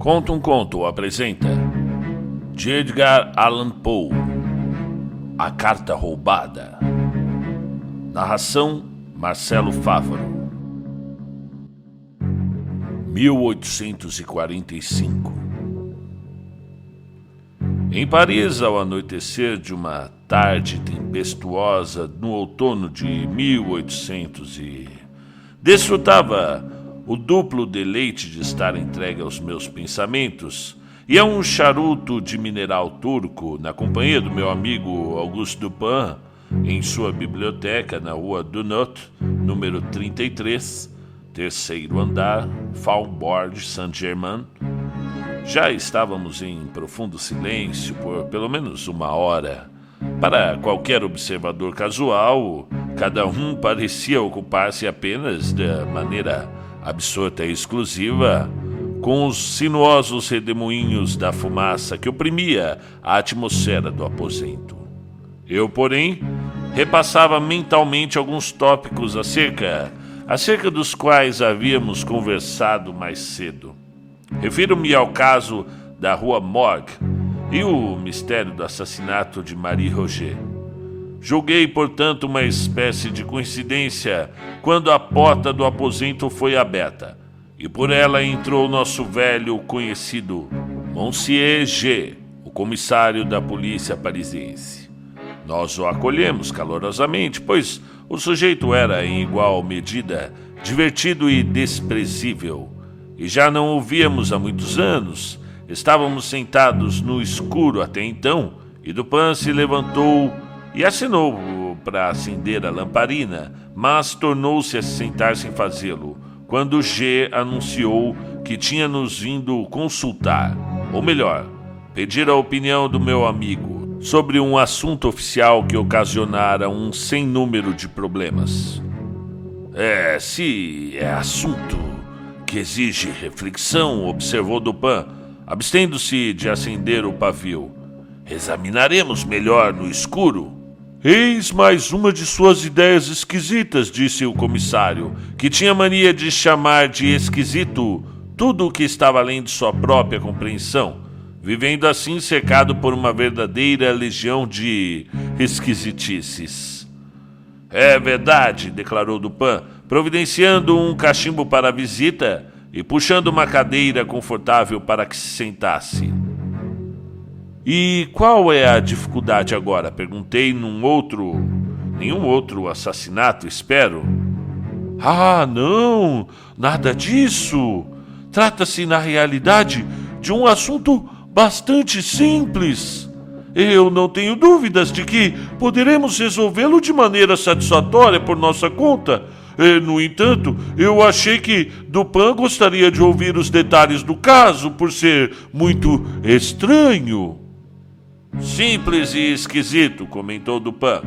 Conta um Conto apresenta de Edgar Allan Poe, A Carta Roubada. Narração Marcelo Fávaro. 1845. Em Paris, ao anoitecer de uma tarde tempestuosa no outono de 1800, desfrutava o duplo deleite de estar entregue aos meus pensamentos e a um charuto de mineral turco na companhia do meu amigo Auguste Dupin em sua biblioteca na rua Dunot, número 33, terceiro andar, Faubourg Saint-Germain. Já estávamos em profundo silêncio por pelo menos uma hora. Para qualquer observador casual, cada um parecia ocupar-se apenas da maneira absorta e exclusiva com os sinuosos redemoinhos da fumaça que oprimia a atmosfera do aposento. Eu, porém, repassava mentalmente alguns tópicos acerca dos quais havíamos conversado mais cedo. Refiro-me ao caso da Rua Morgue e o mistério do assassinato de Marie Roget. Julguei, portanto, uma espécie de coincidência quando a porta do aposento foi aberta e por ela entrou nosso velho conhecido Monsieur G, o comissário da polícia parisiense. Nós o acolhemos calorosamente, pois o sujeito era, em igual medida, divertido e desprezível, e já não o víamos há muitos anos. Estávamos sentados no escuro até então, e Dupin se levantou e acenou para acender a lamparina, mas tornou-se a sentar sem fazê-lo, quando G anunciou que tinha nos vindo consultar, ou melhor, pedir a opinião do meu amigo sobre um assunto oficial que ocasionara um sem número de problemas. Se é assunto que exige reflexão, observou Dupin, abstendo-se de acender o pavio, examinaremos melhor no escuro. Eis mais uma de suas ideias esquisitas, disse o comissário, que tinha mania de chamar de esquisito tudo o que estava além de sua própria compreensão, vivendo assim cercado por uma verdadeira legião de esquisitices. É verdade, declarou Dupin, providenciando um cachimbo para a visita e puxando uma cadeira confortável para que se sentasse. E qual é a dificuldade agora? Perguntei nenhum outro assassinato, espero. Não, nada disso. Trata-se, na realidade, de um assunto bastante simples. Eu não tenho dúvidas de que poderemos resolvê-lo de maneira satisfatória por nossa conta. No entanto, eu achei que Dupin gostaria de ouvir os detalhes do caso por ser muito estranho. Simples e esquisito, comentou Dupin.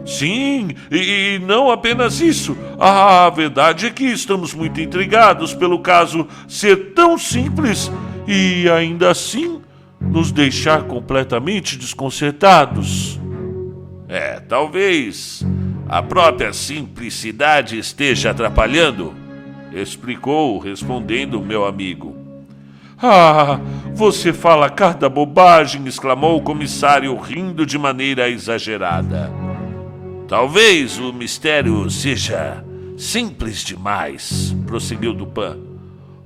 Sim, e não apenas isso. A verdade é que estamos muito intrigados pelo caso ser tão simples e ainda assim nos deixar completamente desconcertados. Talvez a própria simplicidade esteja atrapalhando, explicou, respondendo meu amigo. Você fala cada bobagem, exclamou o comissário, rindo de maneira exagerada. Talvez o mistério seja simples demais, prosseguiu Dupin.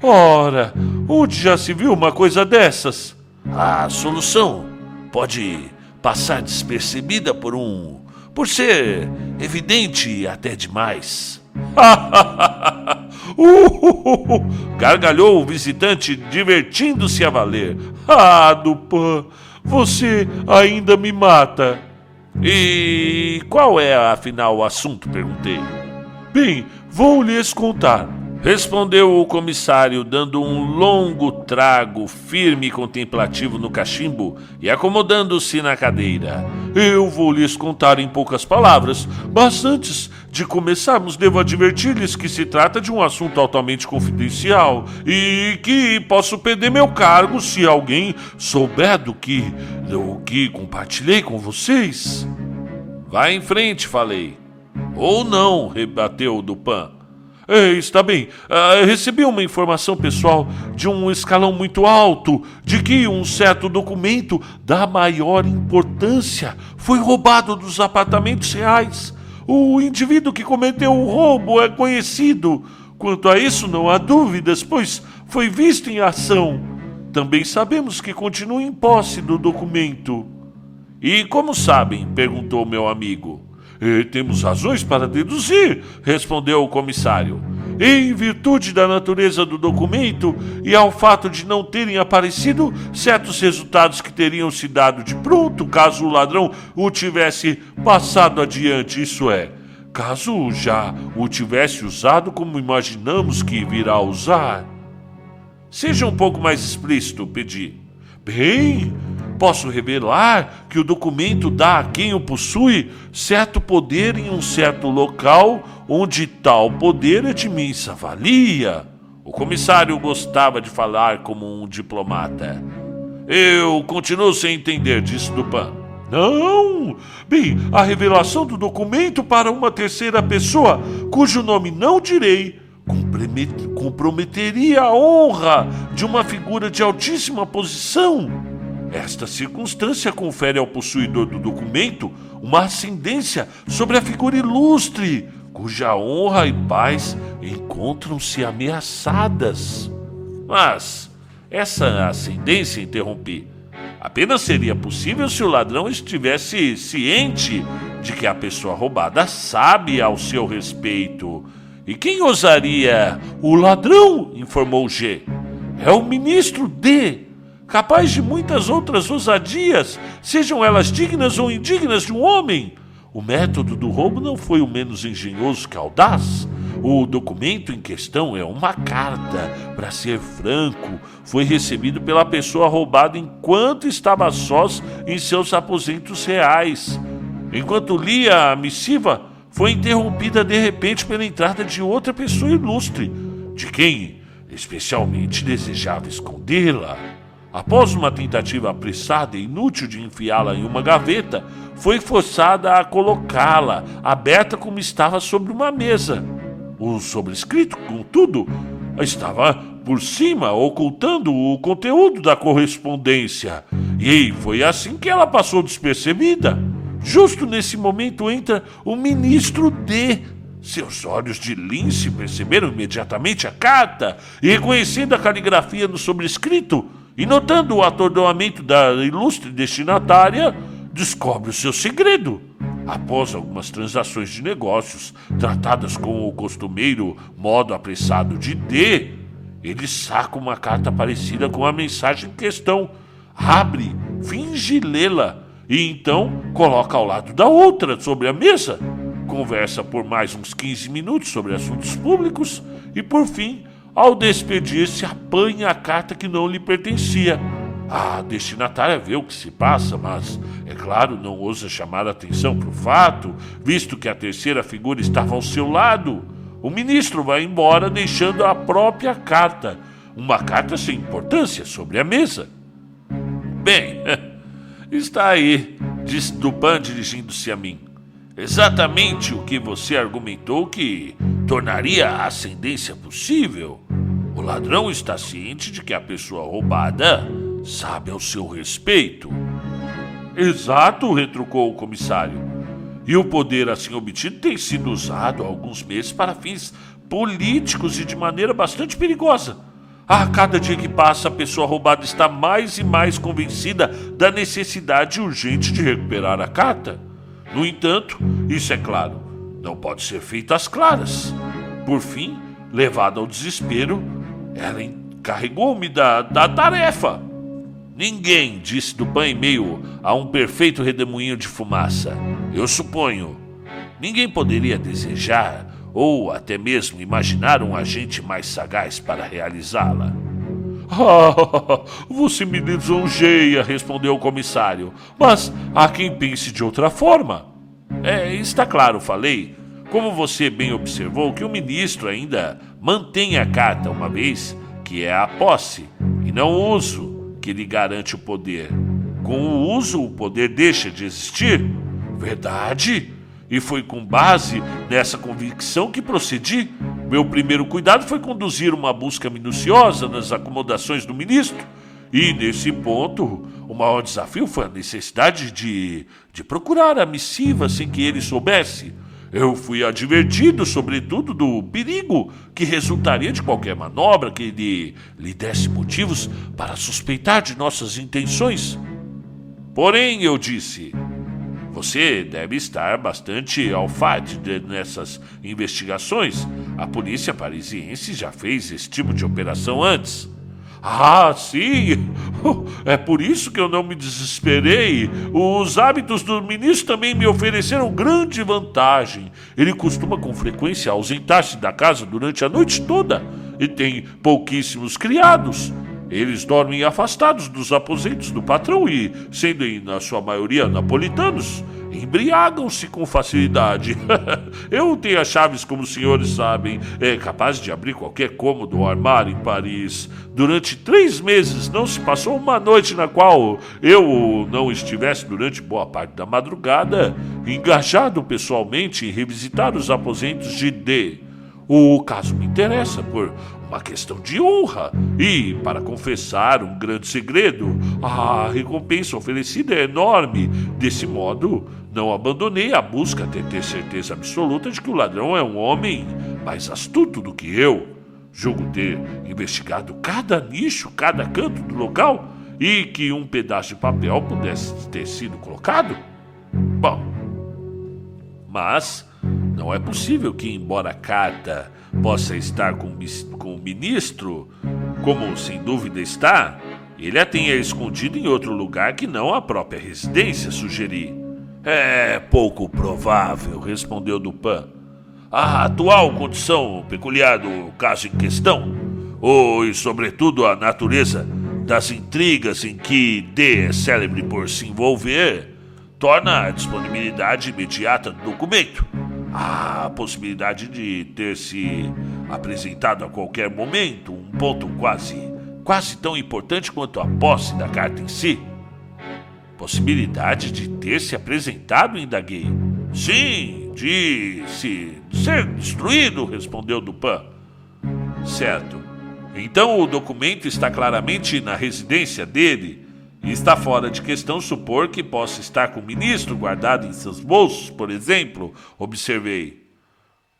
Ora, onde já se viu uma coisa dessas? A solução pode passar despercebida por ser evidente até demais. Gargalhou o visitante, divertindo-se a valer. Dupin, você ainda me mata. E qual é, afinal, o assunto? Perguntei. Bem, vou lhes contar, respondeu o comissário, dando um longo trago firme e contemplativo no cachimbo e acomodando-se na cadeira. Eu vou lhes contar em poucas palavras, mas antes de começarmos devo advertir-lhes que se trata de um assunto altamente confidencial e que posso perder meu cargo se alguém souber do que compartilhei com vocês. Vá em frente, falei. Ou não, rebateu Dupin. Está bem. Recebi uma informação pessoal de um escalão muito alto de que um certo documento da maior importância foi roubado dos apartamentos reais. O indivíduo que cometeu o roubo é conhecido. Quanto a isso, não há dúvidas, pois foi visto em ação. Também sabemos que continua em posse do documento. E como sabem? Perguntou meu amigo. Temos razões para deduzir, respondeu o comissário. Em virtude da natureza do documento e ao fato de não terem aparecido certos resultados que teriam se dado de pronto caso o ladrão o tivesse passado adiante, isso é, caso já o tivesse usado como imaginamos que virá usar. Seja um pouco mais explícito, pedi. Bem, posso revelar que o documento dá a quem o possui certo poder em um certo local onde tal poder é de imensa valia. O comissário gostava de falar como um diplomata. Eu continuo sem entender, disse Dupin. Não! Bem, a revelação do documento para uma terceira pessoa, cujo nome não direi, comprometeria a honra de uma figura de altíssima posição. Esta circunstância confere ao possuidor do documento uma ascendência sobre a figura ilustre, cuja honra e paz encontram-se ameaçadas. Mas essa ascendência, interrompi, apenas seria possível se o ladrão estivesse ciente de que a pessoa roubada sabe ao seu respeito. E quem ousaria? O ladrão, informou G. É o ministro D, capaz de muitas outras ousadias, sejam elas dignas ou indignas de um homem. O método do roubo não foi o menos engenhoso que audaz. O documento em questão é uma carta. Para ser franco, foi recebido pela pessoa roubada enquanto estava sós em seus aposentos reais. Enquanto lia a missiva, foi interrompida de repente pela entrada de outra pessoa ilustre, de quem especialmente desejava escondê-la. Após uma tentativa apressada e inútil de enfiá-la em uma gaveta, foi forçada a colocá-la, aberta como estava sobre uma mesa. O sobrescrito, contudo, estava por cima, ocultando o conteúdo da correspondência. E foi assim que ela passou despercebida. Justo nesse momento entra o ministro D. Seus olhos de lince perceberam imediatamente a carta e, reconhecendo a caligrafia no sobrescrito e notando o atordoamento da ilustre destinatária, descobre o seu segredo. Após algumas transações de negócios tratadas com o costumeiro modo apressado de D, ele saca uma carta parecida com a mensagem em questão, abre, finge lê-la e então coloca ao lado da outra sobre a mesa. Conversa por mais uns 15 minutos sobre assuntos públicos e, por fim, ao despedir-se, apanha a carta que não lhe pertencia. A destinatária vê o que se passa, mas, é claro, não ousa chamar a atenção para o fato, visto que a terceira figura estava ao seu lado. O ministro vai embora, deixando a própria carta, uma carta sem importância, sobre a mesa. Bem, está aí, disse Dupin dirigindo-se a mim. Exatamente o que você argumentou que tornaria a ascendência possível. O ladrão está ciente de que a pessoa roubada sabe ao seu respeito. Exato, retrucou o comissário. E o poder assim obtido tem sido usado há alguns meses para fins políticos e de maneira bastante perigosa. A cada dia que passa, a pessoa roubada está mais e mais convencida da necessidade urgente de recuperar a carta. No entanto, isso é claro, não pode ser feito às claras. Por fim, levada ao desespero, ela encarregou-me da tarefa. Ninguém, disse Dupin em meio a um perfeito redemoinho de fumaça. Eu suponho. Ninguém poderia desejar ou até mesmo imaginar um agente mais sagaz para realizá-la. Você me lisonjeia, respondeu o comissário, mas há quem pense de outra forma. Está claro, falei, como você bem observou, que o ministro ainda mantém a carta, uma vez que é a posse, e não o uso que lhe garante o poder. Com o uso, o poder deixa de existir. Verdade? E foi com base nessa convicção que procedi. meu primeiro cuidado foi conduzir uma busca minuciosa nas acomodações do ministro. E, nesse ponto, o maior desafio foi a necessidade de procurar a missiva sem que ele soubesse. Eu fui advertido, sobretudo, do perigo que resultaria de qualquer manobra que lhe desse motivos para suspeitar de nossas intenções. Porém, eu disse, você deve estar bastante alfade nessas investigações. A polícia parisiense já fez esse tipo de operação antes. Ah, sim! É por isso que eu não me desesperei. Os hábitos do ministro também me ofereceram grande vantagem. Ele costuma com frequência ausentar-se da casa durante a noite toda e tem pouquíssimos criados. Eles dormem afastados dos aposentos do patrão e, sendo na sua maioria napolitanos, embriagam-se com facilidade. Eu tenho as chaves, como os senhores sabem, capaz de abrir qualquer cômodo ou armário em Paris. Durante 3 meses não se passou uma noite na qual eu não estivesse durante boa parte da madrugada engajado pessoalmente em revisitar os aposentos de D. O caso me interessa por uma questão de honra e, para confessar um grande segredo, a recompensa oferecida é enorme. Desse modo, não abandonei a busca até ter certeza absoluta de que o ladrão é um homem mais astuto do que eu. Julgo ter investigado cada nicho, cada canto do local e que um pedaço de papel pudesse ter sido colocado. Bom, mas não é possível que, embora a carta possa estar com o ministro, como sem dúvida está, ele a tenha escondido em outro lugar que não a própria residência, sugeri. É pouco provável, respondeu Dupin. A atual condição peculiar do caso em questão, e sobretudo a natureza das intrigas em que D é célebre por se envolver, torna a disponibilidade imediata do documento, a possibilidade de ter se apresentado a qualquer momento, um ponto quase tão importante quanto a posse da carta em si. Possibilidade de ter se apresentado, indaguei. Sim, de ser destruído, respondeu Dupin. Certo. Então o documento está claramente na residência dele e está fora de questão supor que possa estar com o ministro guardado em seus bolsos, por exemplo, observei.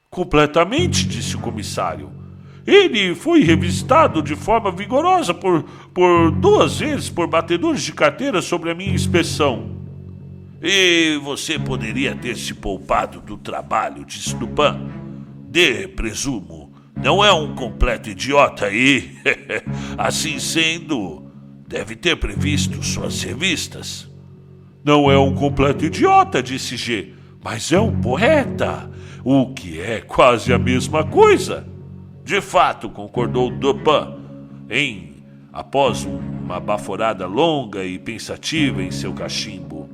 Completamente, disse o comissário. Ele foi revisitado de forma vigorosa por 2 vezes por batedores de carteira sobre a minha inspeção. E você poderia ter se poupado do trabalho, disse Dupin. Presumo, não é um completo idiota e, assim sendo, deve ter previsto suas revistas. Não é um completo idiota, disse G, mas é um poeta, o que é quase a mesma coisa. De fato, concordou Dupin, após uma baforada longa e pensativa em seu cachimbo.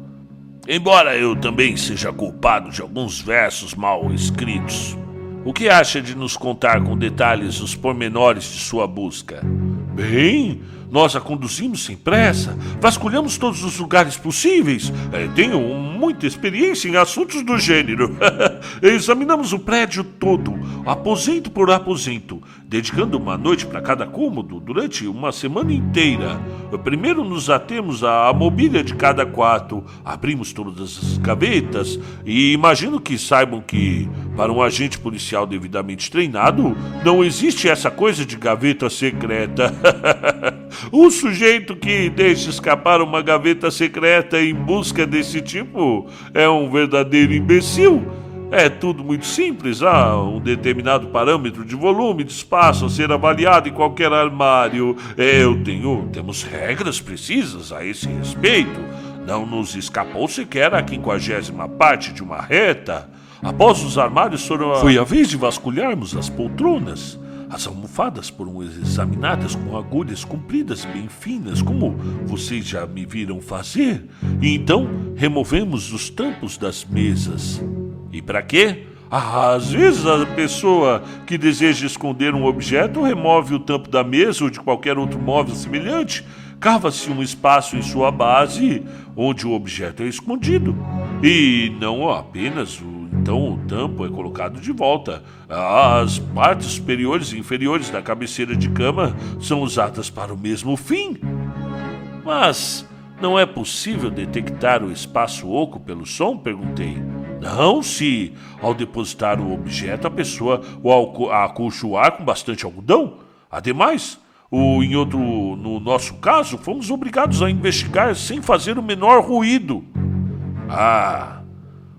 Embora eu também seja culpado de alguns versos mal escritos, o que acha de nos contar com detalhes os pormenores de sua busca? Bem, nós a conduzimos sem pressa, vasculhamos todos os lugares possíveis. Tenho muita experiência em assuntos do gênero. Examinamos o prédio todo, aposento por aposento, dedicando uma noite para cada cômodo durante uma semana inteira. Primeiro nos atemos à mobília de cada quarto, abrimos todas as gavetas e imagino que saibam que, para um agente policial devidamente treinado, não existe essa coisa de gaveta secreta. O sujeito que deixa escapar uma gaveta secreta em busca desse tipo é um verdadeiro imbecil. É tudo muito simples, há um determinado parâmetro de volume de espaço a ser avaliado em qualquer armário. Temos regras precisas a esse respeito. Não nos escapou sequer a 50ª parte de uma reta. Após os armários foi a vez de vasculharmos as poltronas. As almofadas foram examinadas com agulhas compridas bem finas, como vocês já me viram fazer. E então removemos os tampos das mesas. E para quê? Às vezes a pessoa que deseja esconder um objeto remove o tampo da mesa ou de qualquer outro móvel semelhante. Cava-se um espaço em sua base onde o objeto é escondido. E não apenas o tampo é colocado de volta. As partes superiores e inferiores da cabeceira de cama são usadas para o mesmo fim. Mas não é possível detectar o espaço oco pelo som? Perguntei. Não, se ao depositar o objeto a pessoa o acolchoar com bastante algodão. Ademais, no nosso caso, fomos obrigados a investigar sem fazer o menor ruído.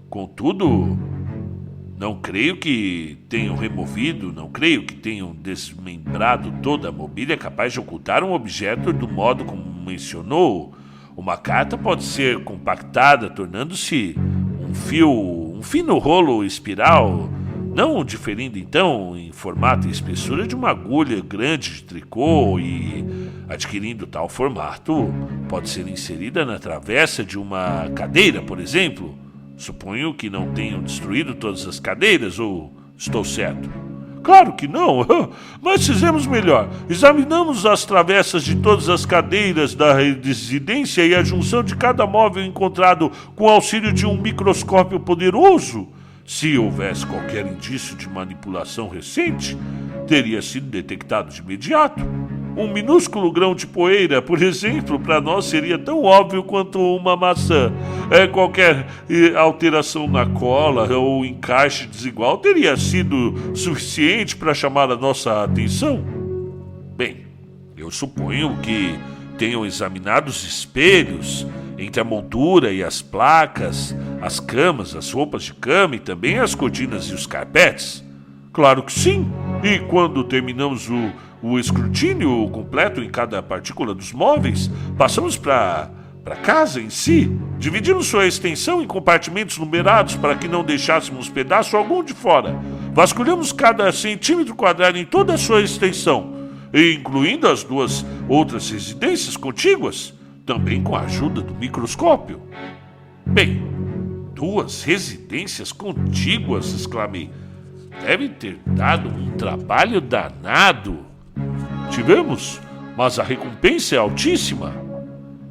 Contudo, não creio que tenham desmembrado toda a mobília capaz de ocultar um objeto do modo como mencionou. Uma carta pode ser compactada, tornando-se um fino rolo espiral, não diferindo então em formato e espessura de uma agulha grande de tricô e, adquirindo tal formato, pode ser inserida na travessa de uma cadeira, por exemplo. Suponho que não tenham destruído todas as cadeiras, ou estou certo? Claro que não, mas fizemos melhor. Examinamos as travessas de todas as cadeiras da residência e a junção de cada móvel encontrado com o auxílio de um microscópio poderoso. Se houvesse qualquer indício de manipulação recente, teria sido detectado de imediato. Um minúsculo grão de poeira, por exemplo, para nós seria tão óbvio quanto uma maçã. Qualquer alteração na cola ou encaixe desigual teria sido suficiente para chamar a nossa atenção. Bem, eu suponho que tenham examinado os espelhos entre a moldura e as placas, as camas, as roupas de cama e também as cortinas e os carpetes. Claro que sim. E quando terminamos o escrutínio completo em cada partícula dos móveis, passamos para a casa em si. Dividimos sua extensão em compartimentos numerados para que não deixássemos pedaço algum de fora. Vasculhamos cada centímetro quadrado em toda a sua extensão, incluindo as duas outras residências contíguas, também com a ajuda do microscópio. Bem, 2 residências contíguas, exclamei. Deve ter dado um trabalho danado. Tivemos, mas a recompensa é altíssima.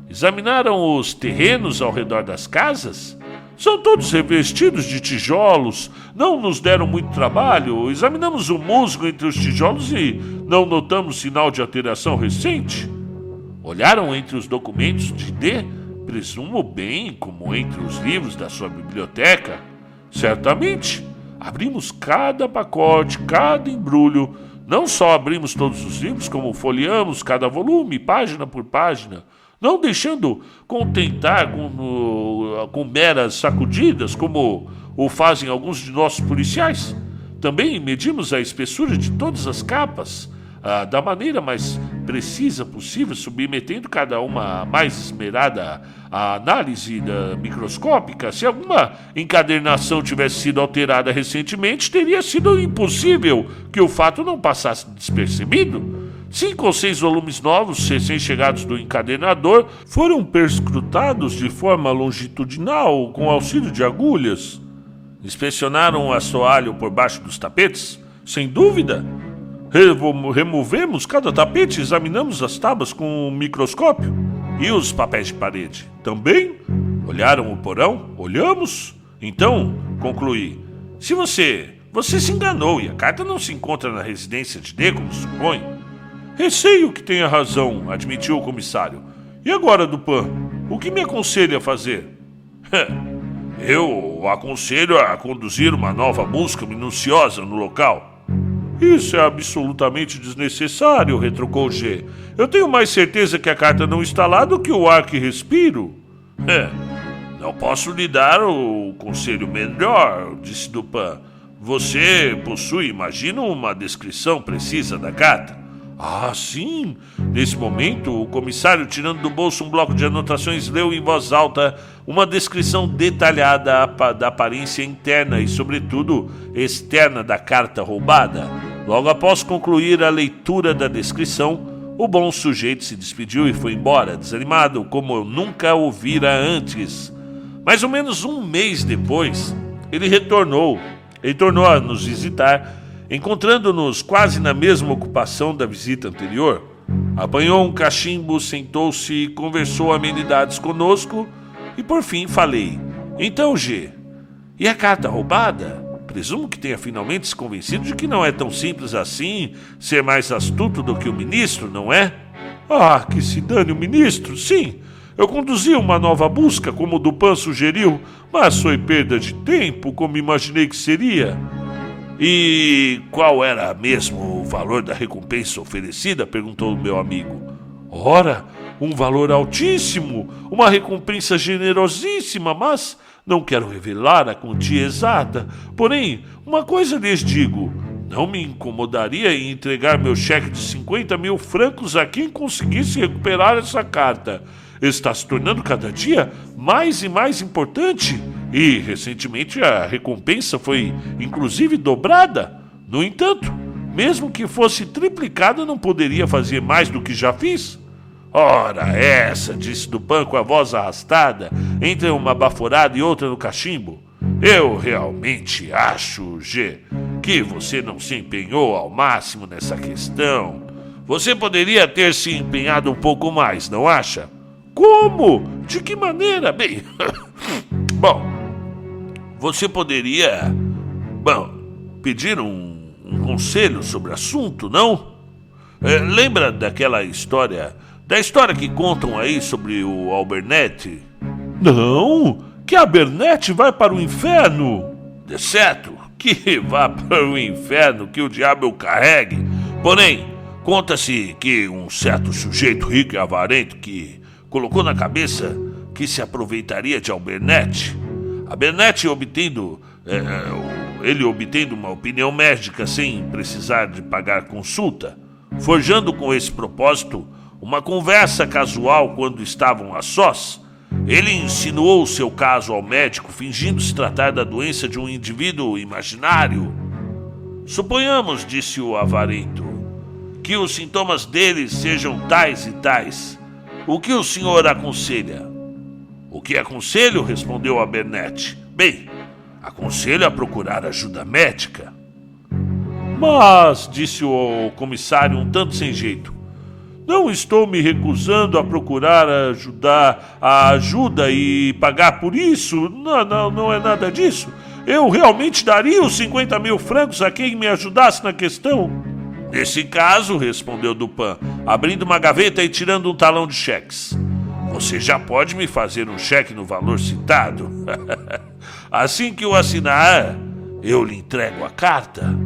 Examinaram os terrenos ao redor das casas? São todos revestidos de tijolos, não nos deram muito trabalho. Examinamos o musgo entre os tijolos e não notamos sinal de alteração recente. Olharam entre os documentos de D? Presumo bem, como entre os livros da sua biblioteca. Certamente. Abrimos cada pacote, cada embrulho. Não só abrimos todos os livros, como folheamos cada volume, página por página, não deixando contentar com meras sacudidas, como o fazem alguns de nossos policiais. Também medimos a espessura de todas as capas, da maneira mais precisa possível, submetendo cada uma mais esmerada à análise microscópica. Se alguma encadernação tivesse sido alterada recentemente, teria sido impossível que o fato não passasse despercebido. 5 ou 6 volumes novos, recém-chegados do encadernador, foram perscrutados de forma longitudinal com auxílio de agulhas. Inspecionaram o assoalho por baixo dos tapetes? Sem dúvida. Removemos cada tapete e examinamos as tábuas com um microscópio. E os papéis de parede? Também? Olharam o porão? Olhamos. Então, concluí. Se você se enganou e a carta não se encontra na residência de D, como supõe. Receio que tenha razão, admitiu o comissário. E agora, Dupin, o que me aconselha a fazer? Eu aconselho a conduzir uma nova busca minuciosa no local. Isso é absolutamente desnecessário, retrucou G. Eu tenho mais certeza que a carta não está lá do que o ar que respiro. Não posso lhe dar o conselho melhor, disse Dupin. Você possui, imagino, uma descrição precisa da carta. Ah, sim! Nesse momento, o comissário, tirando do bolso um bloco de anotações, leu em voz alta uma descrição detalhada da aparência interna e, sobretudo, externa da carta roubada. Logo após concluir a leitura da descrição, o bom sujeito se despediu e foi embora, desanimado, como eu nunca o vira antes. Mais ou menos um mês depois, ele retornou a nos visitar, encontrando-nos quase na mesma ocupação da visita anterior. Apanhou um cachimbo, sentou-se e conversou amenidades conosco, e por fim falei. Então, G, e a carta roubada? Presumo que tenha finalmente se convencido de que não é tão simples assim ser mais astuto do que o ministro, não é? Ah, que se dane o ministro, sim. Eu conduzi uma nova busca, como o Dupin sugeriu, mas foi perda de tempo, como imaginei que seria. E qual era mesmo o valor da recompensa oferecida? Perguntou o meu amigo. Ora, um valor altíssimo, uma recompensa generosíssima, mas não quero revelar a quantia exata. Porém, uma coisa lhes digo, não me incomodaria em entregar meu cheque de 50 mil francos a quem conseguisse recuperar essa carta. Está se tornando cada dia mais e mais importante e, recentemente, a recompensa foi, inclusive, dobrada. No entanto, mesmo que fosse triplicada, não poderia fazer mais do que já fiz. Ora, essa, disse Dupin com a voz arrastada, entre uma baforada e outra no cachimbo. Eu realmente acho, G, que você não se empenhou ao máximo nessa questão. Você poderia ter se empenhado um pouco mais, não acha? Como? De que maneira? Bem, bom, você poderia, pedir um conselho sobre o assunto, não? Lembra daquela história, da história que contam aí sobre o Albernete? Não, que a Albernete vai para o inferno. De certo, que vá para o inferno, que o diabo o carregue. Porém, conta-se que um certo sujeito rico e avarento que colocou na cabeça que se aproveitaria de Albernete. Albernete obtendo uma opinião médica sem precisar de pagar consulta, forjando com esse propósito uma conversa casual quando estavam a sós. Ele insinuou seu caso ao médico, fingindo se tratar da doença de um indivíduo imaginário. Suponhamos, disse o avarento, que os sintomas dele sejam tais e tais. O que o senhor aconselha? O que aconselho? Respondeu Albernete. Bem, aconselho a procurar ajuda médica. Mas, disse o comissário um tanto sem jeito, não estou me recusando a procurar a ajuda e pagar por isso. Não é nada disso. Eu realmente daria os 50 mil francos a quem me ajudasse na questão. Nesse caso, respondeu Dupin, abrindo uma gaveta e tirando um talão de cheques. Você já pode me fazer um cheque no valor citado. Assim que o assinar, eu lhe entrego a carta.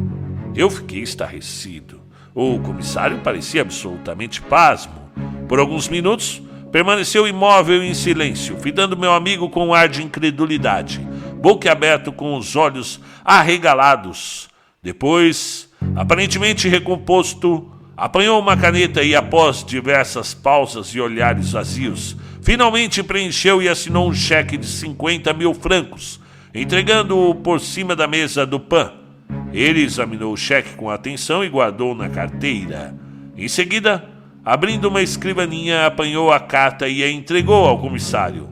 Eu fiquei estarrecido. O comissário parecia absolutamente pasmo. Por alguns minutos, permaneceu imóvel e em silêncio, fitando meu amigo com um ar de incredulidade, boquiaberto com os olhos arregalados. Depois, aparentemente recomposto, apanhou uma caneta e, após diversas pausas e olhares vazios, finalmente preencheu e assinou um cheque de 50 mil francos, entregando-o por cima da mesa a Dupin. Ele examinou o cheque com atenção e guardou na carteira. Em seguida, abrindo uma escrivaninha, apanhou a carta e a entregou ao comissário.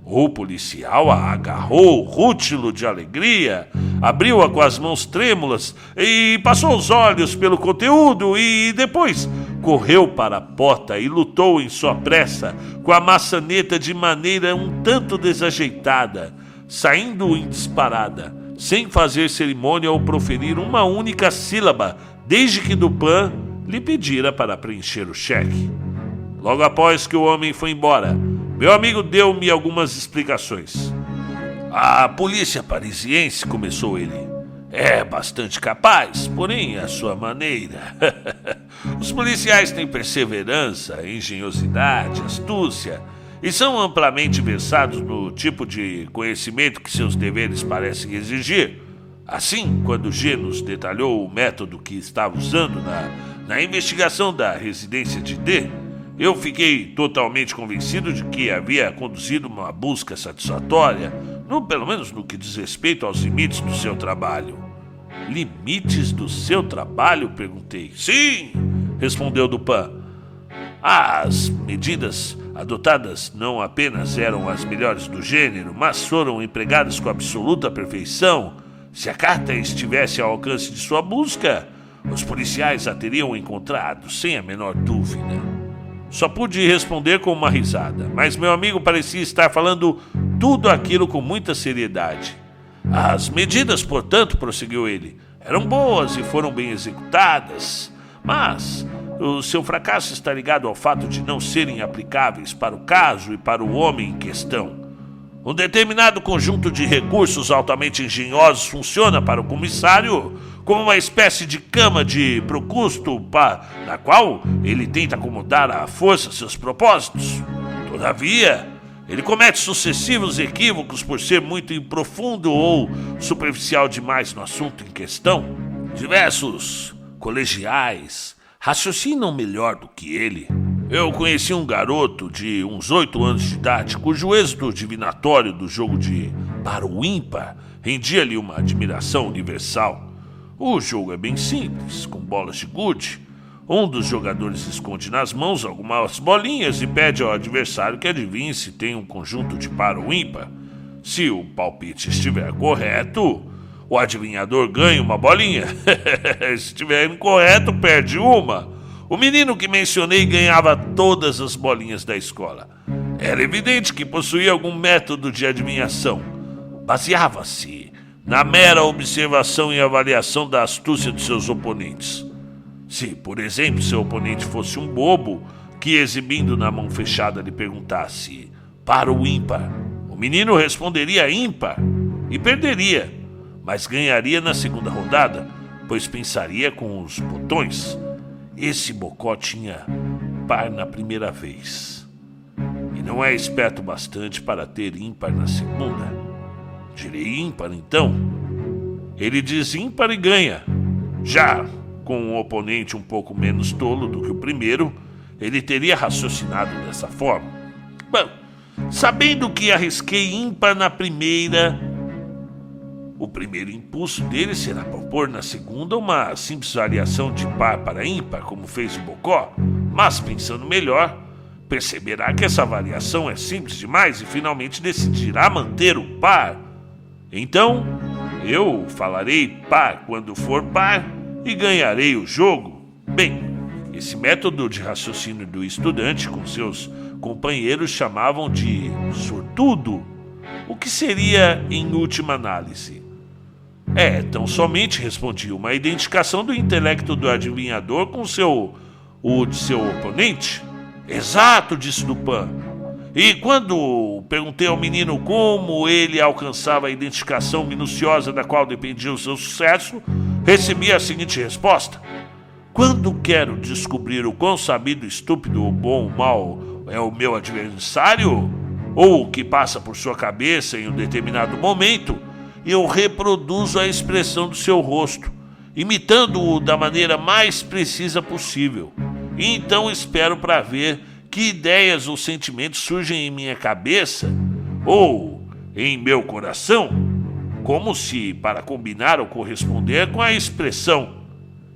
O policial a agarrou, rútilo de alegria, abriu-a com as mãos trêmulas e passou os olhos pelo conteúdo e depois correu para a porta e lutou em sua pressa com a maçaneta de maneira um tanto desajeitada, saindo em disparada, sem fazer cerimônia ou proferir uma única sílaba, desde que Dupin lhe pedira para preencher o cheque. Logo após que o homem foi embora, meu amigo deu-me algumas explicações. A polícia parisiense, começou ele, é bastante capaz, porém à sua maneira. Os policiais têm perseverança, engenhosidade, astúcia e são amplamente versados no tipo de conhecimento que seus deveres parecem exigir. Assim, quando G nos detalhou o método que estava usando na investigação da residência de D, eu fiquei totalmente convencido de que havia conduzido uma busca satisfatória, pelo menos no que diz respeito aos limites do seu trabalho. Limites do seu trabalho? Perguntei. Sim, respondeu Dupin. As medidas adotadas não apenas eram as melhores do gênero, mas foram empregadas com absoluta perfeição. Se a carta estivesse ao alcance de sua busca, os policiais a teriam encontrado, sem a menor dúvida. Só pude responder com uma risada, mas meu amigo parecia estar falando tudo aquilo com muita seriedade. As medidas, portanto, prosseguiu ele, eram boas e foram bem executadas, mas o seu fracasso está ligado ao fato de não serem aplicáveis para o caso e para o homem em questão. Um determinado conjunto de recursos altamente engenhosos funciona para o comissário como uma espécie de cama de procusto na qual ele tenta acomodar à força seus propósitos. Todavia, ele comete sucessivos equívocos por ser muito profundo ou superficial demais no assunto em questão. Diversos colegiais raciocinam melhor do que ele. Eu conheci um garoto de uns 8 anos de idade, cujo êxito divinatório do jogo de para o ímpar rendia-lhe uma admiração universal. O jogo é bem simples, com bolas de gude. Um dos jogadores esconde nas mãos algumas bolinhas e pede ao adversário que adivinhe se tem um conjunto de par ou ímpar. Se o palpite estiver correto, o adivinhador ganha uma bolinha. Se estiver incorreto, perde uma. O menino que mencionei ganhava todas as bolinhas da escola. Era evidente que possuía algum método de adivinhação. Baseava-se na mera observação e avaliação da astúcia de seus oponentes. Se, por exemplo, seu oponente fosse um bobo que, exibindo na mão fechada, lhe perguntasse para o ímpar, o menino responderia ímpar e perderia, mas ganharia na segunda rodada, pois pensaria com os botões. Esse bocó tinha par na primeira vez e não é esperto bastante para ter ímpar na segunda. Direi ímpar então. Ele diz ímpar e ganha. Já com um oponente um pouco menos tolo do que o primeiro, ele teria raciocinado dessa forma. Bom, sabendo que arrisquei ímpar na primeira, o primeiro impulso dele será propor na segunda uma simples variação de par para ímpar, como fez o bocó, mas pensando melhor, perceberá que essa variação é simples demais e finalmente decidirá manter o par. Então, eu falarei par quando for par e ganharei o jogo. Bem, esse método de raciocínio do estudante com seus companheiros chamavam de sortudo, o que seria em última análise. Tão somente, respondi, uma identificação do intelecto do adivinhador com o de seu oponente. Exato, disse Dupin. E quando perguntei ao menino como ele alcançava a identificação minuciosa da qual dependia o seu sucesso, recebi a seguinte resposta: quando quero descobrir o quão sabido, estúpido, ou bom ou mau é o meu adversário, ou o que passa por sua cabeça em um determinado momento, eu reproduzo a expressão do seu rosto, imitando-o da maneira mais precisa possível. E então espero para ver que ideias ou sentimentos surgem em minha cabeça ou em meu coração, como se para combinar ou corresponder com a expressão.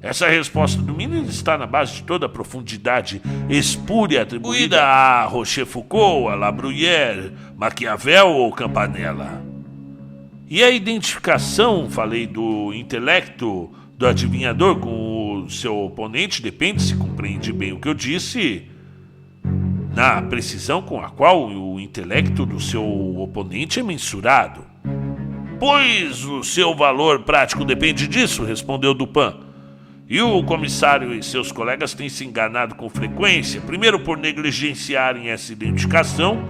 Essa resposta do menino está na base de toda a profundidade espúria atribuída a Rochefoucauld, a La Bruyère, Maquiavel ou Campanella. E a identificação, falei, do intelecto do adivinhador com o seu oponente depende, se compreende bem o que eu disse, na precisão com a qual o intelecto do seu oponente é mensurado. Pois o seu valor prático depende disso, respondeu Dupin. E o comissário e seus colegas têm se enganado com frequência, primeiro por negligenciarem essa identificação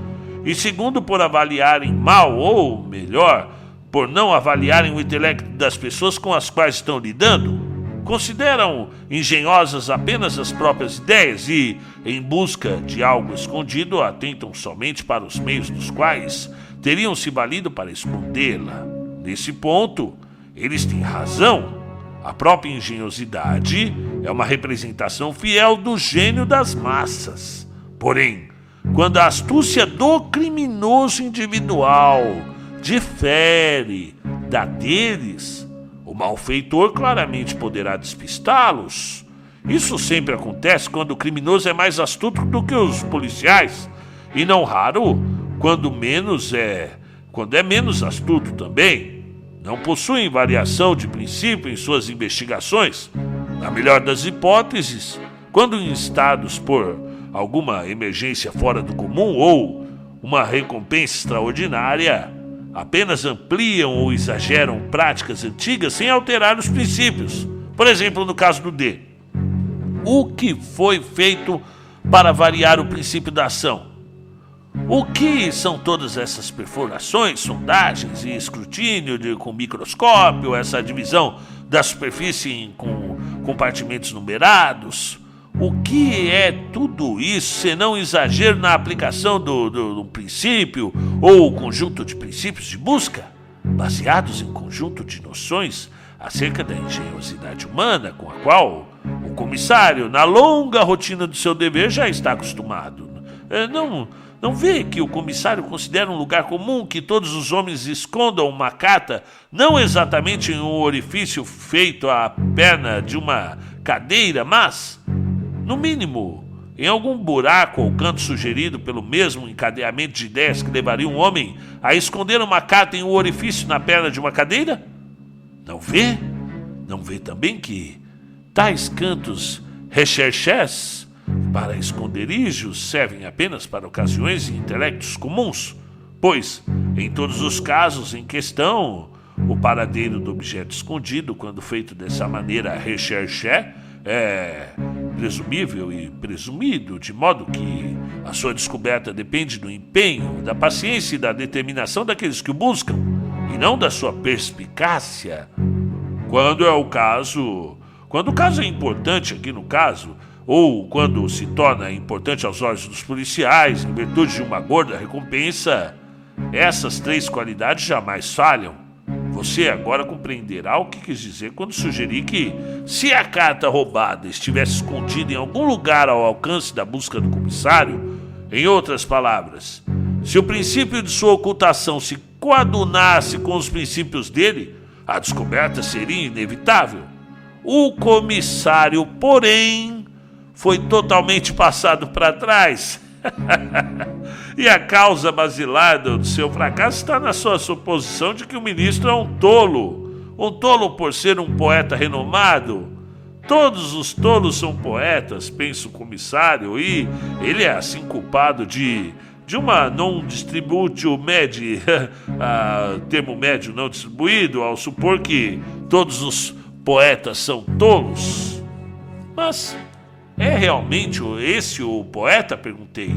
e segundo por avaliarem mal, ou melhor, por não avaliarem o intelecto das pessoas com as quais estão lidando. Consideram engenhosas apenas as próprias ideias e, em busca de algo escondido, atentam somente para os meios dos quais teriam se valido para escondê-la. Nesse ponto, eles têm razão. A própria engenhosidade é uma representação fiel do gênio das massas. Porém, quando a astúcia do criminoso individual difere da deles, o malfeitor claramente poderá despistá-los. Isso sempre acontece quando o criminoso é mais astuto do que os policiais, e não raro quando é menos astuto também. Não possuem variação de princípio em suas investigações. Na melhor das hipóteses, quando instados por alguma emergência fora do comum ou uma recompensa extraordinária, apenas ampliam ou exageram práticas antigas sem alterar os princípios. Por exemplo, no caso do D. O que foi feito para variar o princípio da ação? O que são todas essas perfurações, sondagens e escrutínio com microscópio, essa divisão da superfície com compartimentos numerados? O que é tudo isso senão exagero na aplicação do princípio ou conjunto de princípios de busca, baseados em conjunto de noções acerca da engenhosidade humana com a qual o comissário, na longa rotina do seu dever, já está acostumado? Não vê que o comissário considera um lugar comum que todos os homens escondam uma carta, não exatamente em um orifício feito à perna de uma cadeira, mas, no mínimo, em algum buraco ou canto sugerido pelo mesmo encadeamento de ideias que levaria um homem a esconder uma carta em um orifício na perna de uma cadeira? Não vê? Não vê também que tais cantos recherches para esconderijos servem apenas para ocasiões e intelectos comuns, pois, em todos os casos em questão, o paradeiro do objeto escondido, quando feito dessa maneira recherché, é presumível e presumido, de modo que a sua descoberta depende do empenho, da paciência e da determinação daqueles que o buscam, e não da sua perspicácia. Quando o caso é importante aqui no caso, ou quando se torna importante aos olhos dos policiais, em virtude de uma gorda recompensa, essas três qualidades jamais falham. Você agora compreenderá o que quis dizer quando sugeri que, se a carta roubada estivesse escondida em algum lugar ao alcance da busca do comissário, em outras palavras, se o princípio de sua ocultação se coadunasse com os princípios dele, a descoberta seria inevitável. O comissário, porém, foi totalmente passado para trás. E a causa basilar do seu fracasso está na sua suposição de que o ministro é um tolo por ser um poeta renomado. Todos os tolos são poetas, pensa o comissário, e ele é assim culpado de uma non-distributio medi, termo médio não distribuído, ao supor que todos os poetas são tolos. Mas é realmente esse o poeta? Perguntei.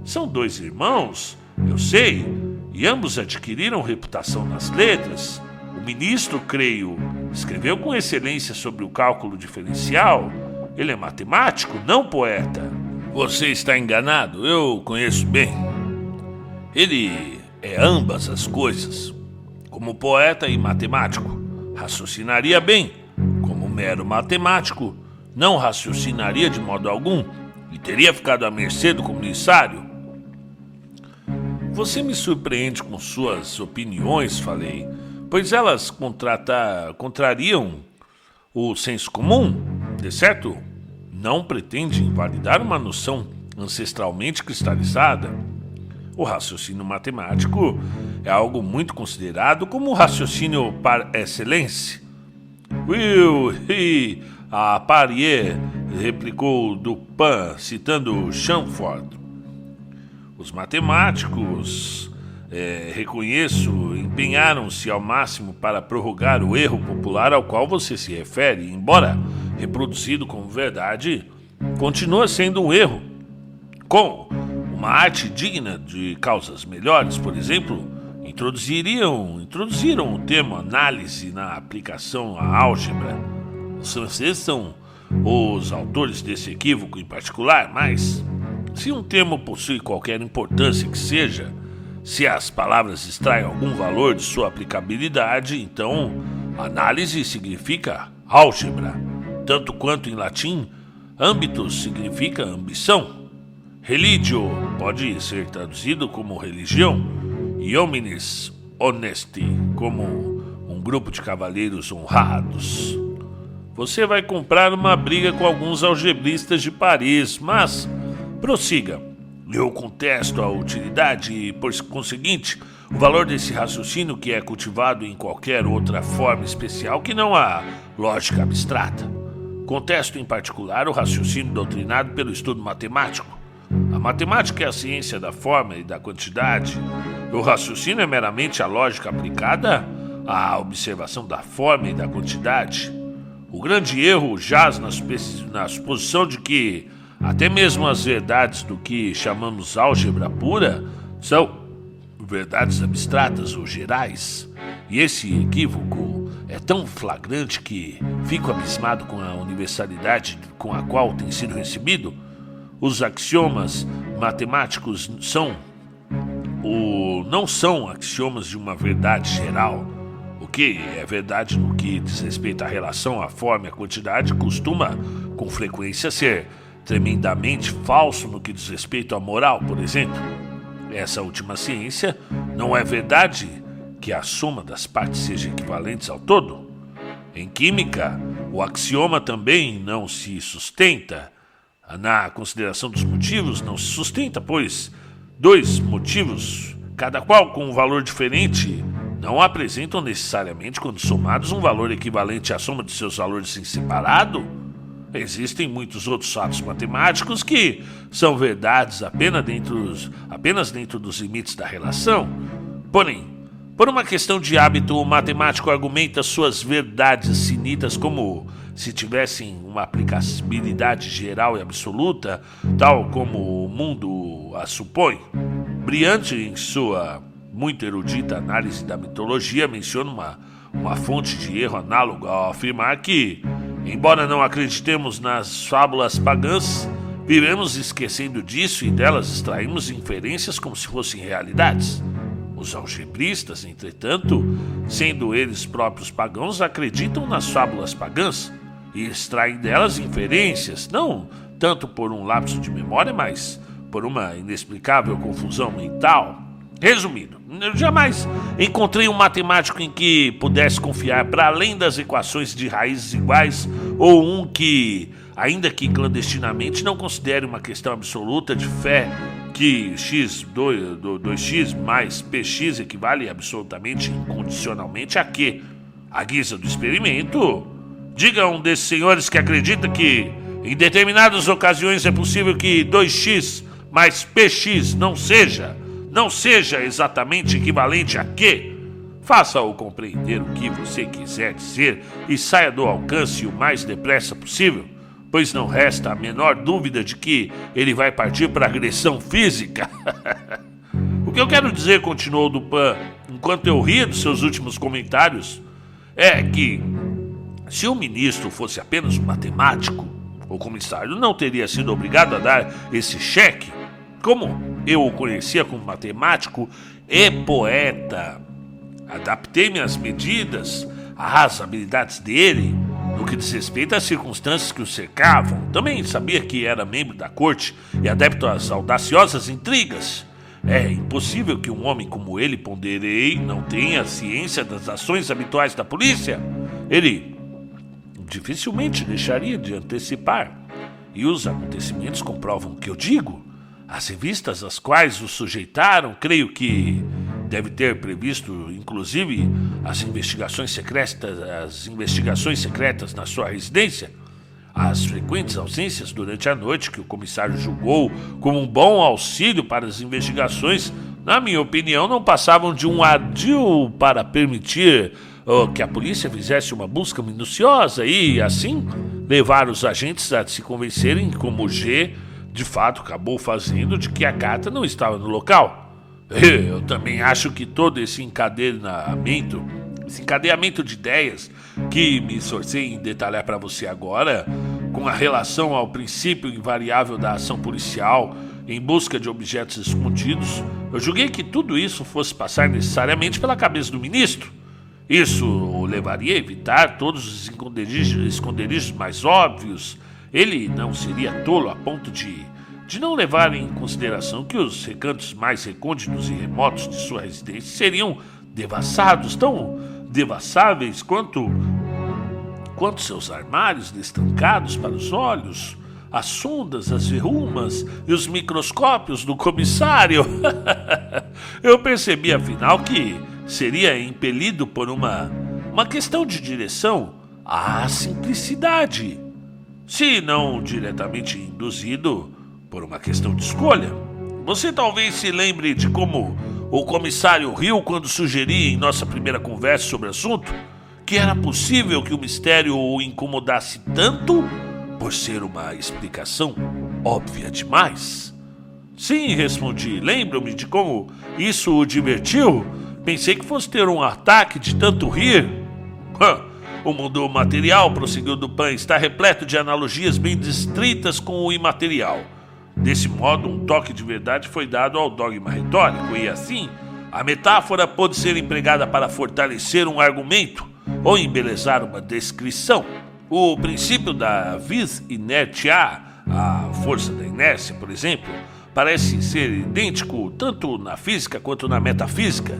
São dois irmãos, eu sei, e ambos adquiriram reputação nas letras. O ministro, creio, escreveu com excelência sobre o cálculo diferencial. Ele é matemático, não poeta. Você está enganado, eu conheço bem. Ele é ambas as coisas. Como poeta e matemático, raciocinaria bem. Como mero matemático, não raciocinaria de modo algum e teria ficado à mercê do comissário. Você me surpreende com suas opiniões, falei, pois elas contrariam o senso comum, de certo? Não pretende invalidar uma noção ancestralmente cristalizada. O raciocínio matemático é algo muito considerado como o raciocínio par excellence. A Parier, replicou Dupin, citando Chamfort. Os matemáticos, reconheço, empenharam-se ao máximo para prorrogar o erro popular ao qual você se refere, embora reproduzido como verdade, continua sendo um erro. Com uma arte digna de causas melhores, por exemplo, introduziram o termo análise na aplicação à álgebra. Os franceses são os autores desse equívoco em particular, mas se um termo possui qualquer importância que seja, se as palavras extraem algum valor de sua aplicabilidade, então análise significa álgebra, tanto quanto em latim, âmbitos significa ambição. Religio pode ser traduzido como religião e homines honesti como um grupo de cavaleiros honrados. Você vai comprar uma briga com alguns algebristas de Paris, mas prossiga. Eu contesto a utilidade e, por conseguinte, o valor desse raciocínio que é cultivado em qualquer outra forma especial que não a lógica abstrata. Contesto em particular o raciocínio doutrinado pelo estudo matemático. A matemática é a ciência da forma e da quantidade. O raciocínio é meramente a lógica aplicada à observação da forma e da quantidade. O grande erro jaz na suposição de que até mesmo as verdades do que chamamos álgebra pura são verdades abstratas ou gerais. E esse equívoco é tão flagrante que fico abismado com a universalidade com a qual tem sido recebido. Os axiomas matemáticos não são axiomas de uma verdade geral. O que é verdade no que diz respeito à relação, à forma e à quantidade costuma, com frequência, ser tremendamente falso no que diz respeito à moral, por exemplo. Essa última ciência não é verdade que a soma das partes seja equivalente ao todo. Em química, o axioma também não se sustenta. Na consideração dos motivos, não se sustenta, pois dois motivos, cada qual com um valor diferente, não apresentam necessariamente, quando somados, um valor equivalente à soma de seus valores em separado. Existem muitos outros fatos matemáticos que são verdades apenas dentro dos limites da relação. Porém, por uma questão de hábito, o matemático argumenta suas verdades finitas como se tivessem uma aplicabilidade geral e absoluta, tal como o mundo a supõe. Brilhante em sua muito erudita análise da mitologia, menciona uma fonte de erro análoga ao afirmar que, embora não acreditemos nas fábulas pagãs, vivemos esquecendo disso e delas extraímos inferências como se fossem realidades. Os algebristas, entretanto, sendo eles próprios pagãos, acreditam nas fábulas pagãs e extraem delas inferências, não tanto por um lapso de memória, mas por uma inexplicável confusão mental. Resumindo, eu jamais encontrei um matemático em que pudesse confiar para além das equações de raízes iguais, ou um que, ainda que clandestinamente, não considere uma questão absoluta de fé que 2x mais px equivale absolutamente e incondicionalmente a quê? À guisa do experimento? Diga a um desses senhores que acredita que em determinadas ocasiões é possível que 2x mais px não seja exatamente equivalente a quê? Faça-o compreender o que você quiser dizer e saia do alcance o mais depressa possível, pois não resta a menor dúvida de que ele vai partir para agressão física. O que eu quero dizer, continuou Dupin, enquanto eu ria dos seus últimos comentários, é que se o ministro fosse apenas um matemático, o comissário não teria sido obrigado a dar esse cheque. Como eu o conhecia como matemático e poeta, adaptei-me às medidas, às habilidades dele, no que diz respeito às circunstâncias que o cercavam. Também sabia que era membro da corte e adepto às audaciosas intrigas. É impossível que um homem como ele, ponderei, não tenha ciência das ações habituais da polícia. Ele dificilmente deixaria de antecipar. E os acontecimentos comprovam o que eu digo. As revistas às quais o sujeitaram, creio que deve ter previsto, inclusive, as investigações secretas na sua residência. As frequentes ausências durante a noite que o comissário julgou como um bom auxílio para as investigações, na minha opinião, não passavam de um ardil para permitir que a polícia fizesse uma busca minuciosa e, assim, levar os agentes a se convencerem como G, de fato, acabou fazendo de que a carta não estava no local. Eu também acho que todo esse encadeamento de ideias que me esforcei em detalhar para você agora, com a relação ao princípio invariável da ação policial em busca de objetos escondidos, eu julguei que tudo isso fosse passar necessariamente pela cabeça do ministro. Isso o levaria a evitar todos os esconderijos mais óbvios. Ele não seria tolo a ponto de não levar em consideração que os recantos mais recônditos e remotos de sua residência seriam devassados, tão devassáveis quanto seus armários destancados para os olhos, as sondas, as verrumas e os microscópios do comissário. Eu percebi, afinal, que seria impelido por uma questão de direção à simplicidade, se não diretamente induzido por uma questão de escolha. Você talvez se lembre de como O comissário riu quando sugeri em nossa primeira conversa sobre o assunto que era possível que o mistério o incomodasse tanto por ser uma explicação óbvia demais. Sim, respondi. Lembro-me de como isso o divertiu. Pensei que fosse ter um ataque de tanto rir. O mundo material, prosseguiu Dupin, está repleto de analogias bem distritas com o imaterial. Desse modo, um toque de verdade foi dado ao dogma retórico e, assim, a metáfora pode ser empregada para fortalecer um argumento ou embelezar uma descrição. O princípio da vis inertia, a força da inércia, por exemplo, parece ser idêntico tanto na física quanto na metafísica.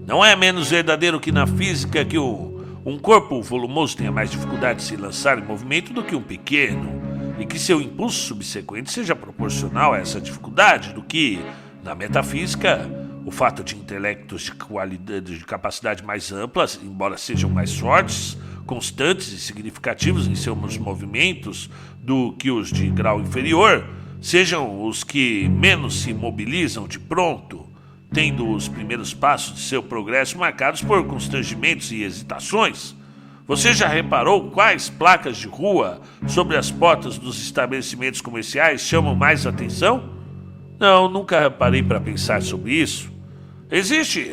Não é menos verdadeiro que na física que um corpo volumoso tenha mais dificuldade de se lançar em movimento do que um pequeno, e que seu impulso subsequente seja proporcional a essa dificuldade do que, na metafísica, o fato de intelectos de qualidade, de capacidade mais amplas, embora sejam mais fortes, constantes e significativos em seus movimentos do que os de grau inferior, sejam os que menos se mobilizam de pronto, tendo os primeiros passos de seu progresso marcados por constrangimentos e hesitações. Você já reparou quais placas de rua sobre as portas dos estabelecimentos comerciais chamam mais atenção? Não, nunca reparei para pensar sobre isso. Existe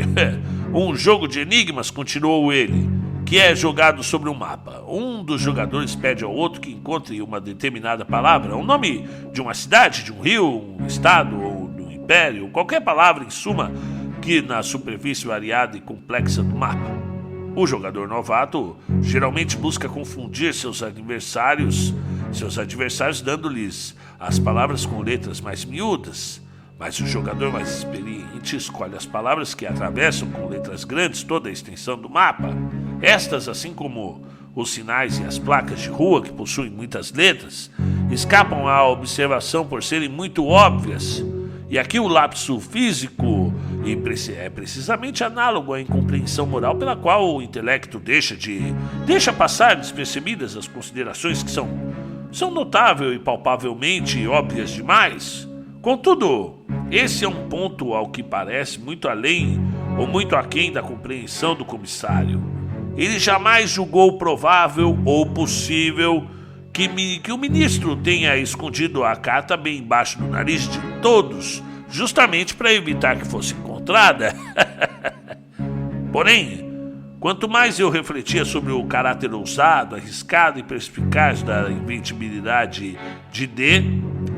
um jogo de enigmas, continuou ele, que é jogado sobre um mapa. Um dos jogadores pede ao outro que encontre uma determinada palavra, o nome de uma cidade, de um rio, um estado ou de um império, qualquer palavra, em suma, que na superfície variada e complexa do mapa. O jogador novato geralmente busca confundir seus adversários dando-lhes as palavras com letras mais miúdas. Mas o jogador mais experiente escolhe as palavras que atravessam com letras grandes toda a extensão do mapa. Estas, assim como os sinais e as placas de rua, que possuem muitas letras, escapam à observação por serem muito óbvias. E aqui o lapso físico é precisamente análogo à incompreensão moral pela qual o intelecto deixa passar despercebidas as considerações que são notável e palpavelmente óbvias demais. Contudo, esse é um ponto ao que parece muito além ou muito aquém da compreensão do comissário. Ele jamais julgou provável ou possível que o ministro tenha escondido a carta bem embaixo do nariz de todos, justamente para evitar que fosse encontrada. Porém, quanto mais eu refletia sobre o caráter ousado, arriscado e perspicaz da inventibilidade de D,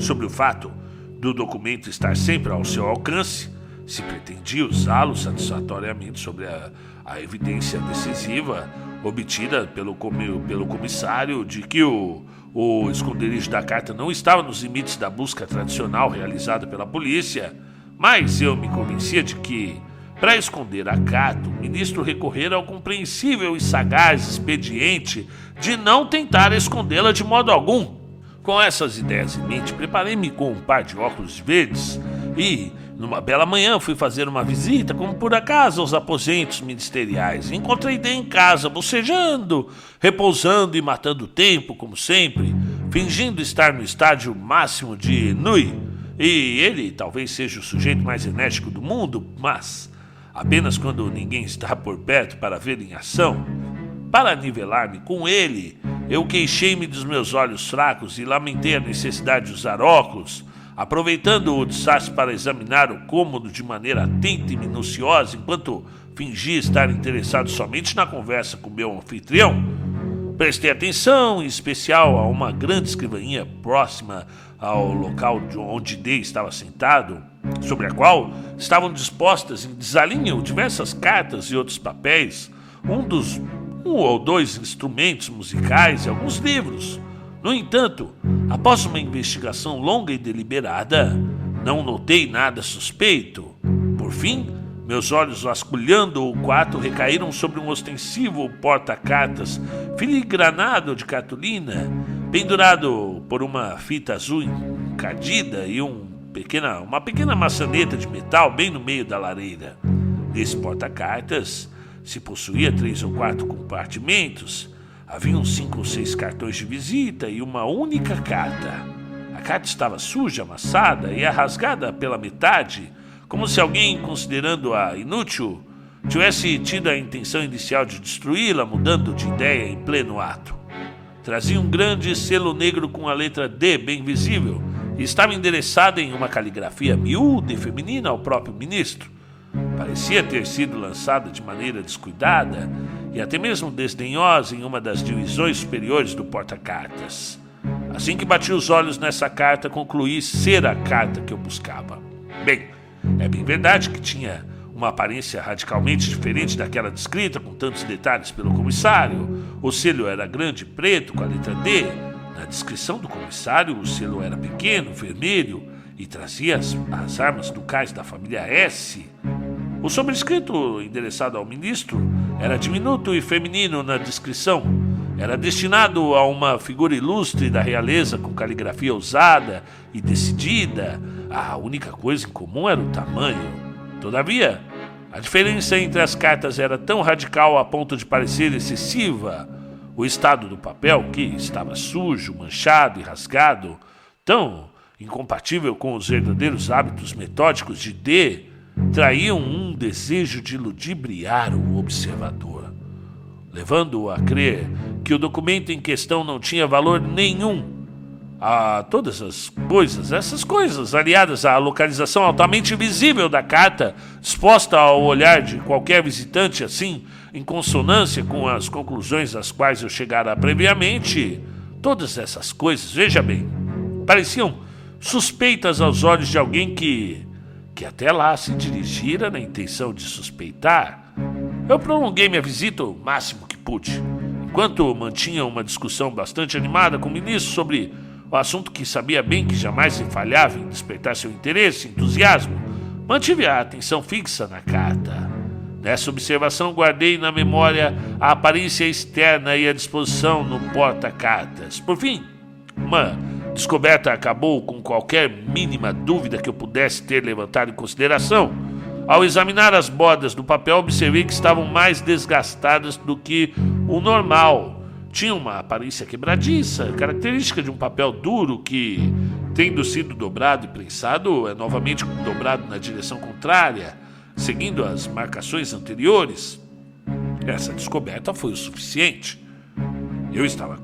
sobre o fato do documento estar sempre ao seu alcance, se pretendia usá-lo satisfatoriamente sobre a evidência decisiva obtida pelo comissário de que o esconderijo da carta não estava nos limites da busca tradicional realizada pela polícia, mas eu me convencia de que, para esconder a carta, o ministro recorrera ao compreensível e sagaz expediente de não tentar escondê-la de modo algum. Com essas ideias em mente, preparei-me com um par de óculos verdes e, numa bela manhã, fui fazer uma visita, como por acaso, aos aposentos ministeriais. Encontrei D em casa, bocejando, repousando e matando tempo, como sempre, fingindo estar no estágio máximo de ennui. E ele talvez seja o sujeito mais enérgico do mundo, mas apenas quando ninguém está por perto para ver em ação. Para nivelar-me com ele, eu queixei-me dos meus olhos fracos e lamentei a necessidade de usar óculos, aproveitando o disfarce para examinar o cômodo de maneira atenta e minuciosa, enquanto fingia estar interessado somente na conversa com meu anfitrião. Prestei atenção, em especial, a uma grande escrivaninha próxima ao local onde D estava sentado, sobre a qual estavam dispostas em desalinho diversas cartas e outros papéis, um ou dois instrumentos musicais e alguns livros. No entanto, após uma investigação longa e deliberada, não notei nada suspeito. Por fim, meus olhos vasculhando o quarto recaíram sobre um ostensivo porta-cartas filigranado de cartolina, pendurado por uma fita azul encardida e uma pequena maçaneta de metal bem no meio da lareira. Nesse porta-cartas se possuía 3 ou 4 compartimentos. Haviam 5 ou 6 cartões de visita e uma única carta. A carta estava suja, amassada e rasgada pela metade, como se alguém, considerando-a inútil, tivesse tido a intenção inicial de destruí-la, mudando de ideia em pleno ato. Trazia um grande selo negro com a letra D bem visível e estava endereçada em uma caligrafia miúda e feminina ao próprio ministro. Parecia ter sido lançada de maneira descuidada e até mesmo desdenhosa em uma das divisões superiores do porta-cartas. Assim que bati os olhos nessa carta, concluí ser a carta que eu buscava. Bem, é bem verdade que tinha uma aparência radicalmente diferente daquela descrita, com tantos detalhes pelo comissário. O selo era grande e preto, com a letra D. Na descrição do comissário, o selo era pequeno, vermelho, e trazia as armas ducais da família S. O sobrescrito, endereçado ao ministro, era diminuto e feminino na descrição. Era destinado a uma figura ilustre da realeza, com caligrafia ousada e decidida. A única coisa em comum era o tamanho. Todavia, a diferença entre as cartas era tão radical a ponto de parecer excessiva. O estado do papel, que estava sujo, manchado e rasgado, tão incompatível com os verdadeiros hábitos metódicos de D, traíam um desejo de ludibriar o observador, levando-o a crer que o documento em questão não tinha valor nenhum. A todas essas coisas, aliadas à localização altamente visível da carta, exposta ao olhar de qualquer visitante, assim, em consonância com as conclusões às quais eu chegara previamente, todas essas coisas, veja bem, pareciam suspeitas aos olhos de alguém que até lá se dirigira na intenção de suspeitar. Eu prolonguei minha visita o máximo que pude, enquanto mantinha uma discussão bastante animada com o ministro sobre o assunto que sabia bem que jamais se falhava em despertar seu interesse e entusiasmo. Mantive a atenção fixa na carta. Nessa observação guardei na memória a aparência externa e a disposição no porta-cartas. Por fim, uma descoberta acabou com qualquer mínima dúvida que eu pudesse ter levantado em consideração. Ao examinar as bordas do papel, observei que estavam mais desgastadas do que o normal. Tinha uma aparência quebradiça, característica de um papel duro que, tendo sido dobrado e prensado, é novamente dobrado na direção contrária, seguindo as marcações anteriores. Essa descoberta foi o suficiente. Estava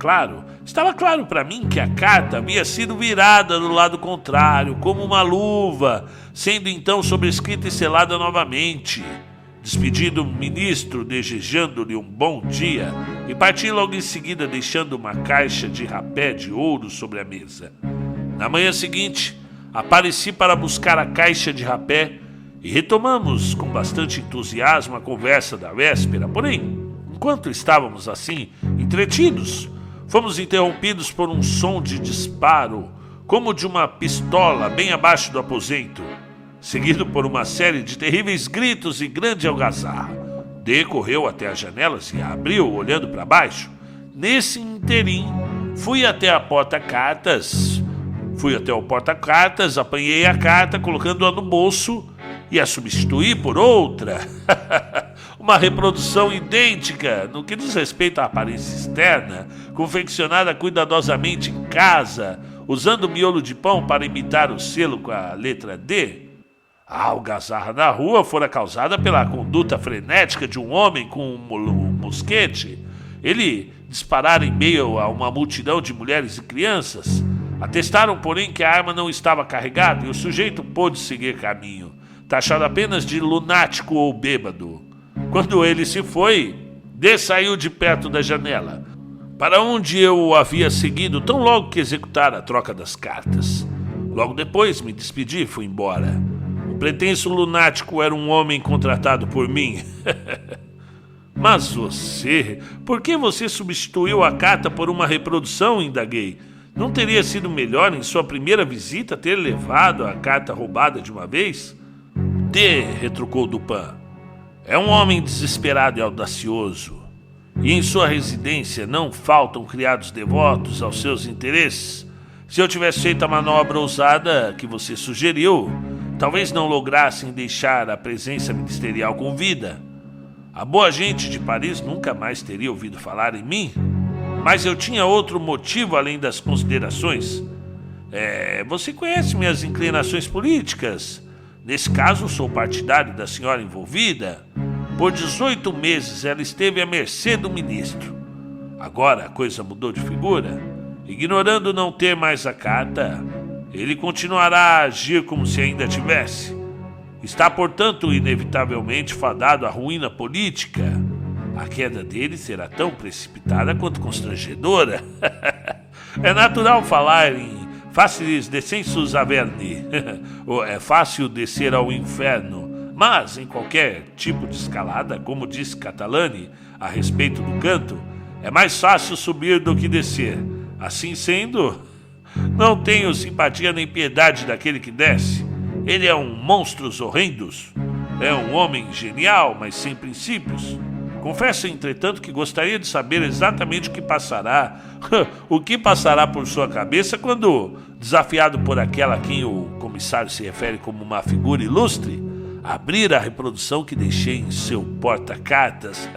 claro para mim que a carta havia sido virada do lado contrário, como uma luva, sendo então sobrescrita e selada novamente. Despedi do ministro, desejando-lhe um bom dia, e parti logo em seguida, deixando uma caixa de rapé de ouro sobre a mesa. Na manhã seguinte, apareci para buscar a caixa de rapé e retomamos com bastante entusiasmo a conversa da véspera. Porém, enquanto estávamos assim, entretidos, fomos interrompidos por um som de disparo, como de uma pistola bem abaixo do aposento, seguido por uma série de terríveis gritos e grande algazarra. D correu até as janelas e a abriu, olhando para baixo. Nesse interim, fui até o porta-cartas, apanhei a carta, colocando-a no bolso e a substituí por outra. Uma reprodução idêntica no que diz respeito à aparência externa, confeccionada cuidadosamente em casa, usando miolo de pão para imitar o selo com a letra D. A algazarra na rua fora causada pela conduta frenética de um homem com um mosquete. Ele disparara em meio a uma multidão de mulheres e crianças. Atestaram, porém, que a arma não estava carregada e o sujeito pôde seguir caminho, taxado apenas de lunático ou bêbado. Quando ele se foi, D saiu de perto da janela, para onde eu o havia seguido tão logo que executara a troca das cartas. Logo depois me despedi e fui embora. O pretenso lunático era um homem contratado por mim. Mas por que você substituiu a carta por uma reprodução? Indaguei. Não teria sido melhor em sua primeira visita ter levado a carta roubada de uma vez? D, retrucou Dupin, é um homem desesperado e audacioso, e em sua residência não faltam criados devotos aos seus interesses. Se eu tivesse feito a manobra ousada que você sugeriu, talvez não lograssem deixar a presença ministerial com vida. A boa gente de Paris nunca mais teria ouvido falar em mim, mas eu tinha outro motivo além das considerações. Você conhece minhas inclinações políticas? Nesse caso, sou partidário da senhora envolvida. Por 18 meses ela esteve à mercê do ministro. Agora a coisa mudou de figura. Ignorando não ter mais a carta, ele continuará a agir como se ainda tivesse. Está, portanto, inevitavelmente fadado à ruína política. A queda dele será tão precipitada quanto constrangedora. É natural falar em facilis descensus averni. É fácil descer ao inferno. Mas, em qualquer tipo de escalada, como disse Catalani a respeito do canto, é mais fácil subir do que descer. Assim sendo, não tenho simpatia nem piedade daquele que desce. Ele é um monstros horrendos. É um homem genial, mas sem princípios. Confesso, entretanto, que gostaria de saber exatamente o que passará por sua cabeça quando, desafiado por aquela a quem o comissário se refere como uma figura ilustre, abrir a reprodução que deixei em seu porta-cartas.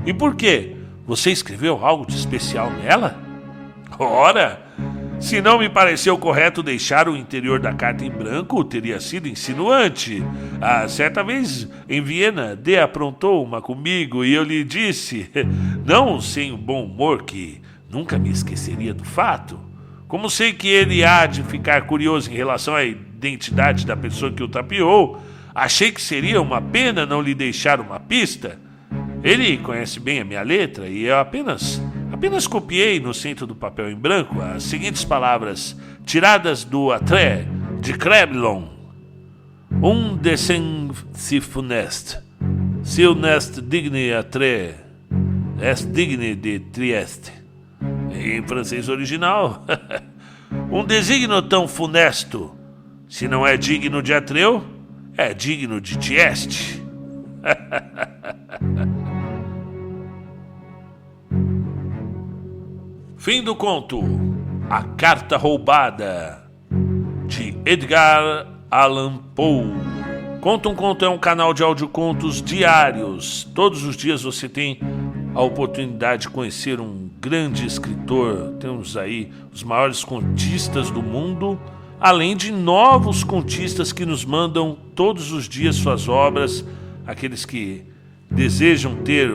E por quê? Você escreveu algo de especial nela? Ora, se não me pareceu correto deixar o interior da carta em branco, teria sido insinuante. Certa vez, em Viena, D aprontou uma comigo e eu lhe disse, não sem o bom humor, que nunca me esqueceria do fato. Como sei que ele há de ficar curioso em relação à identidade da pessoa que o tapeou, achei que seria uma pena não lhe deixar uma pista. Ele conhece bem a minha letra e eu apenas copiei no centro do papel em branco as seguintes palavras, tiradas do Atré de Crebillon. Descend si funest, si nest digne Atré, est digne de Trieste. Em francês original, desígnio tão funesto, se não é digno de Atreu, é digno de Tieste. Fim do conto A Carta Roubada, de Edgar Allan Poe. Conta um Conto é um canal de audiocontos diários. Todos os dias você tem a oportunidade de conhecer um grande escritor. Temos aí os maiores contistas do mundo, além de novos contistas que nos mandam todos os dias suas obras, aqueles que desejam ter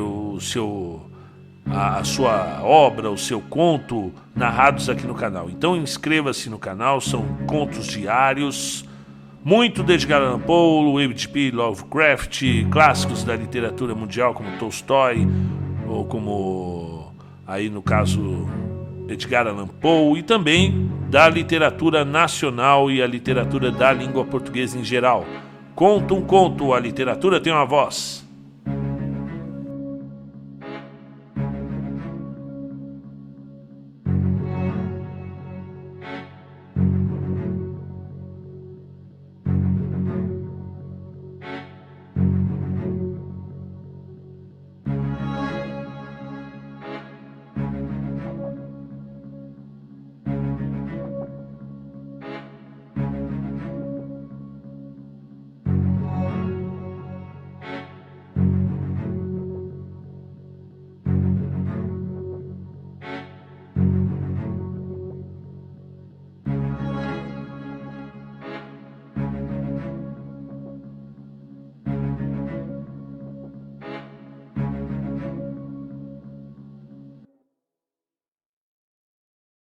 a sua obra, o seu conto narrados aqui no canal. Então inscreva-se no canal, são contos diários, muito de Edgar Allan Poe, H.P. Lovecraft, clássicos da literatura mundial como Tolstói, ou como aí no caso Edgar Allan Poe, e também da literatura nacional e a literatura da língua portuguesa em geral. Conta um Conto, a literatura tem uma voz.